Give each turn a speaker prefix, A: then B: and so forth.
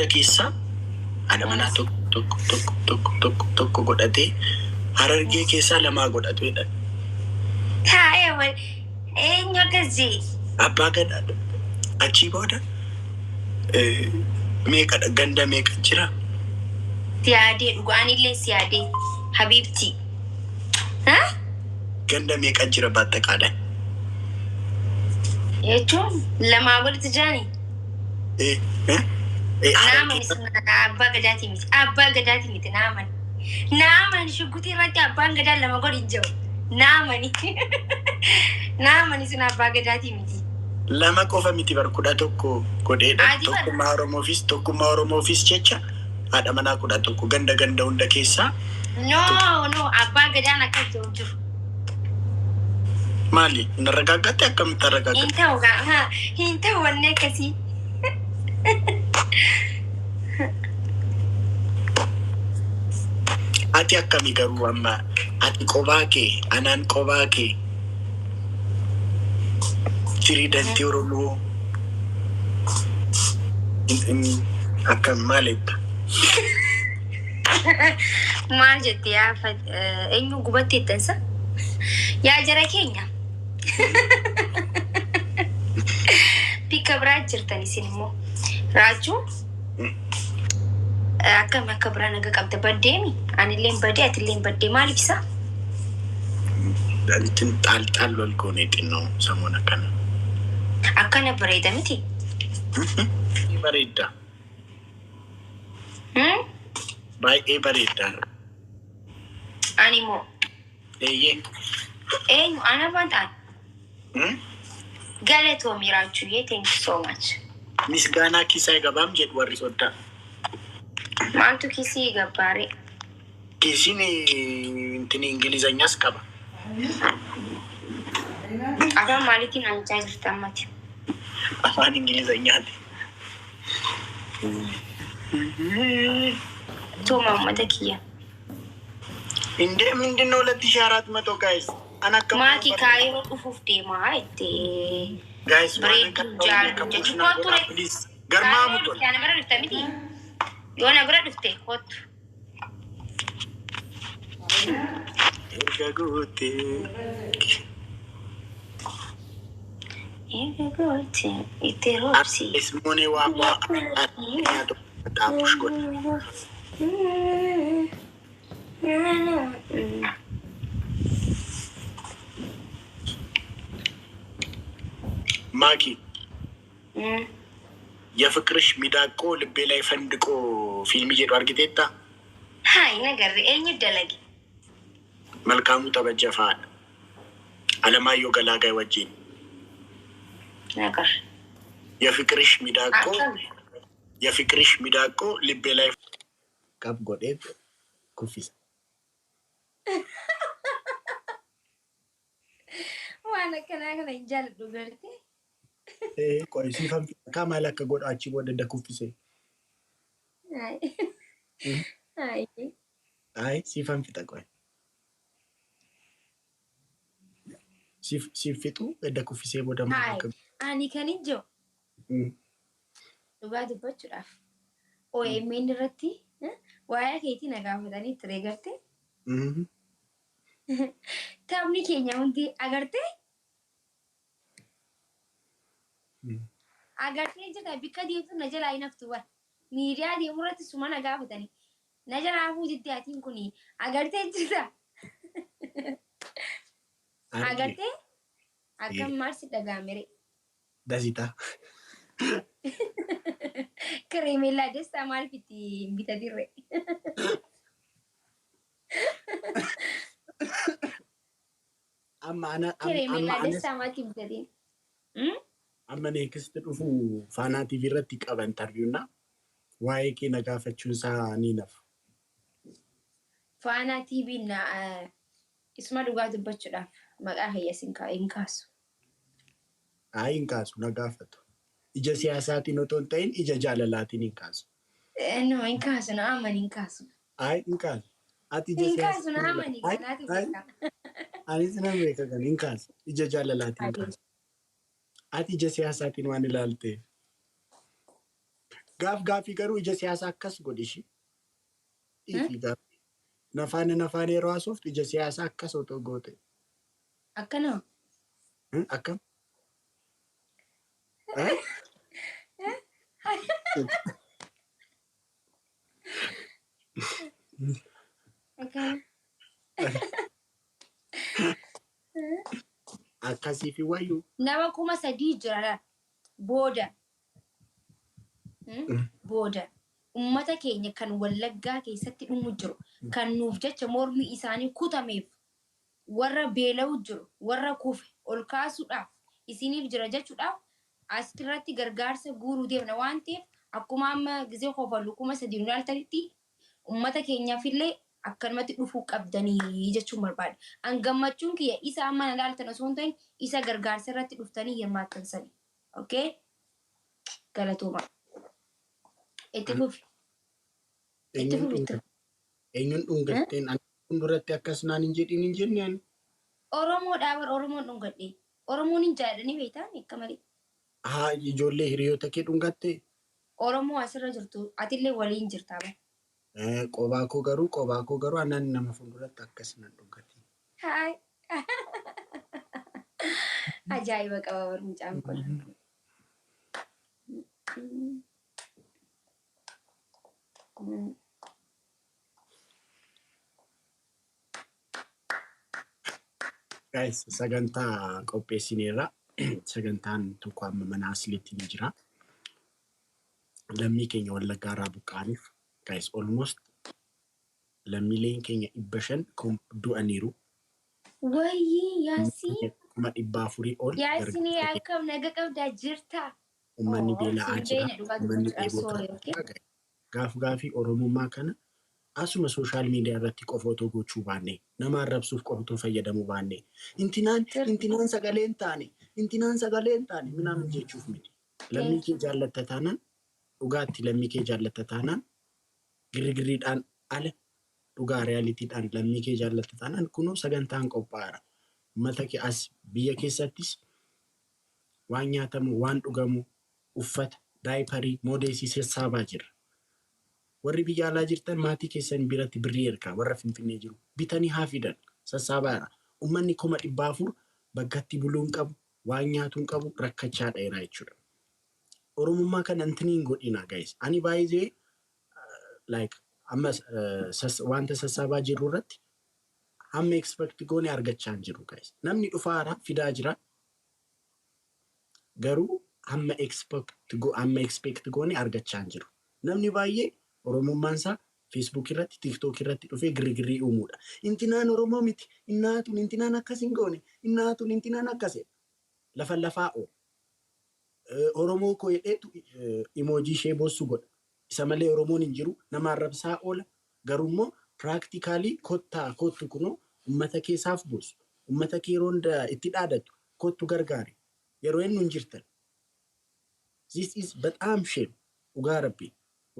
A: hunda keessa ana mana tokko godhate Harargee keessa lama godhatedha.
B: Taa'ee wal eenyu akkasii?
A: Abbaa Gadaa achii booda meeqa ganda meeqa jira?
B: Siyaadee dhugaanillee siyaadee Habibti. Ha?
A: Ganda meeqa jira baattaqaadha?
B: Jechuun lamaa walitti jirani? Naaman abbaa Gadaati miti. Abbaa Gadaati miti naaman. Naaman shuggutii irratti abbaan Gadaa lama godhin jiru. Naamani. Naamani sun abbaa Gadaati miti.
A: Lama qofa miti barkuudha tokko godheedha. Tokkummaa Oromoofis jecha haadha manaa kudha tokko ganda hunda keessa.
B: No, abbaa Gadaan akka jiru.
A: Maali? Narragaaggaatti akkamitti arragaaggaatti?
B: Hin ta'u wanne akkasii.
A: Ati akkamii garuu amma ati qobaa kee anaan qobaa kee Tiriidantii Oromoo akkam maalidha?
B: Maal jettee eenyu gubatti ittansa? Yaa jara keenya. Bika biraa jirtan isin immoo Raajuu akkam akka biraa naga qabda baddeemi anillee baddee atillee baddee maal ibsa?
A: Daltin taal lol goonee xinnoo samuun akkana.
B: Akkana bareeda miti?
A: Bareeda. Baay'ee bareeda.
B: Ani moo?
A: Eeyyee.
B: Eenyu ana bantaan? Galatoomi Raajuu thank you so much.
A: Misgaanaa kisaa gabaam jedhu warri soddaa.
B: Maaltu kisii gabbaare?
A: Kisiin intini Ingilizanyas qaba.
B: Afaan maalitiin ancaa jirta ammati?
A: Afaan Ingilizanyaati.
B: Tuuma uummata kiyya.
A: Mindinoo latti shaaraat matoo guys.
B: Maatii kaayiroo dhufuuf deemaa itti.
A: Guys,
B: bareedduu jaallu jechuun ture.
A: Garmaa mutu.
B: Kana bira dhufte miti. Yoo na bira dhufte kottu.
A: Erga gootee
B: itti roobsi.
A: Ismoonee waa dhaabush godha. Maki. የፍቅርሽ ሚዳቆ ልቤ ላይ ፈንድቆ ፊልም ጀዶ አርጊቴታ
B: ሃይ ነገር እኝ ደለጊ
A: መልካሙ ተበጀፋ አለማየሁ ገላጋይ ወጂን
B: ነገር
A: የፍቅርሽ ሚዳቆ ልቤ ላይ ቀብ ጎዴት ኩፊስ
B: ዋና ከናከና እንጃል ዱገርቴ
A: ቆይ ሲፈም ካማላከ ጎዳቺ ወደ ደኩፍሴ አይ ሲፈም ፍጠቆይ ሲፍጡ ወደ ኩፍሴ ወደ ማከ
B: አኒ ከንጆ ዱጋት በጭራፍ ኦይ ሜንረቲ ዋያ ከይቲ ነጋፈታኒ ትሬገርቴ ታምኒ ኬኛ ወንዲ አገርቴ agartee jirta bikka deemtu na jala inaftu war miidiyaa deemurratti suma na gaafatani na jala hafuu jettee atiin kuni agartee jirta agartee akkam maarsi dhagaamere
A: dasita
B: kareemellaa destaa maal fitti bitatirre
A: amma
B: kareemellaa destaa maal bitatin
A: amma next dhufu Faanaa TV irratti qaba interview na waa'ee kee nagaafachuun isaa ni naf.
B: Faanaa TV na isma dhugaa dubbachuudhaaf maqaa hayyasin hin kaasu.
A: Hin kaasu nagaafatu. Ija siyaasaatiin otoo hin ta'in ija jaalalaatiin hin kaasu.
B: No hin kaasu na aman hin kaasu.
A: Hin kaasu. Ati ija
B: siyaasaatiin hin kaasu na aman kanaati beeka.
A: Anis na beeka kan hin kaasu. Ija jaalalaatiin kaasu. Ati ija siyaasatiin waan ilaalte gaafii garuu ija siyaasaa akkas godhi ishii. Dhiifii gaafii. Nafaan yeroo haasoftu ija siyaasaa akkas otoo goote.
B: Akkana.
A: Akkam?
B: Akkana.
A: Akkasii fi wayyuu.
B: Nama 3,000 jira booda. Booda. Ummata keenya kan Wallaggaa keessatti dhumu jiru. Kan nuuf jecha mormi isaanii kutameef. Warra beela'u jiru. Warra kufe ol kaasuudhaaf. Isiniif jira jechuudhaaf. Asirratti gargaarsa guuruu deemna waan ta'eef akkuma amma gisee qofalu 3,000 ilaaltanitti ummata keenyaafillee akkanumatti dhufuu qabdanii jechuun barbaada. An gammachuun kiyya isa amma ilaaltan osoo hin ta'in isa gargaarsa irratti dhuftanii hirmaattan sani. Okay? Galatooma. Itti fufi. Itti fufi.
A: Eenyuun dhungatteen an fuulduratti akkas naan hin jedhin hin jenneen.
B: Oromoodhaa bar Oromoon dhungadhee. Oromoon hin jaadhanii beektaan akka malee.
A: Haa ijoollee hiriyoota kee dhungattee?
B: Oromoo asirra jirtu atillee waliin jirtaa bara.
A: Qobaa koo garuu anaan nama fuulduratti akkas nan dhungate.
B: Haay. Ajaa'iba qaba bar mucaan kun.
A: Guys, sagantaa qopheessineerra. Sagantaan tokko amma mana asliitti ni jira. Lammii keenya Wallaggaa irraa buqqaaniif. Guys, almost lammiileen keenya 500 du'aniiru.
B: Wayii yaasii.
A: 400 ol.
B: Yaasii akkam naga qabdaa jirtaa?
A: Uummanni beela'aa jira. Uummanni dheebotaa. Gaafii Oromummaa kana asuma social media irratti qofa otoo gochuu baanne nama arrabsuuf qofa otoo fayyadamuu baanne intinaan sagaleen taane minaan jechuuf miti. Lammii kee jaallatta taanaan dhugaatti lammii kee jaallatta taanaan girgiriidhaan ala dhugaa reaalitiidhaan lammii kee jaallatta taanaan kunoo sagantaan qophaa'aadha. Uummata kee as biyya keessattis waan nyaatamu waan dhugamu uffata daayiparii moodeesii sassaabaa jira. Warri biyya alaa jirtan maatii keessan biratti birrii ergaa warra Finfinnee jiru bitanii haa fidan sassaabaadha. Uummanni 400 baggatti buluun qabu waan nyaatuun qabu rakkachaa dheeraa jechuudha. Oromummaa kana intiniin godhina guys. Ani baay'ee like amma wanta sassaabaa jiru irratti hamma expect goone argachaa jiru guys. Namni dhufaara fidaa jira. Garuu hamma expect goone argachaa jiru. Namni baay'ee Oromummaan isaa Facebook irratti, TikTok irratti dhufee girgirrii uumuudha. Intinaan Oromoo miti. Innaatuun intinaan akkas hin goone. Innaatuun intinaan akkasee. Lafaa oo. Oromoo koo jedheetu emoojii ishee boossu godha. Isa malee Oromoon hin jiru. Nama arrabsaa oola. Garuummoo practically kottu kunoo uummata keessaaf boossu. Uummata kee yeroo itti dhaadatu kottu gargaari. Yeroo inni hin jirtan. This is bataam shame. Dhugaa Rabbii.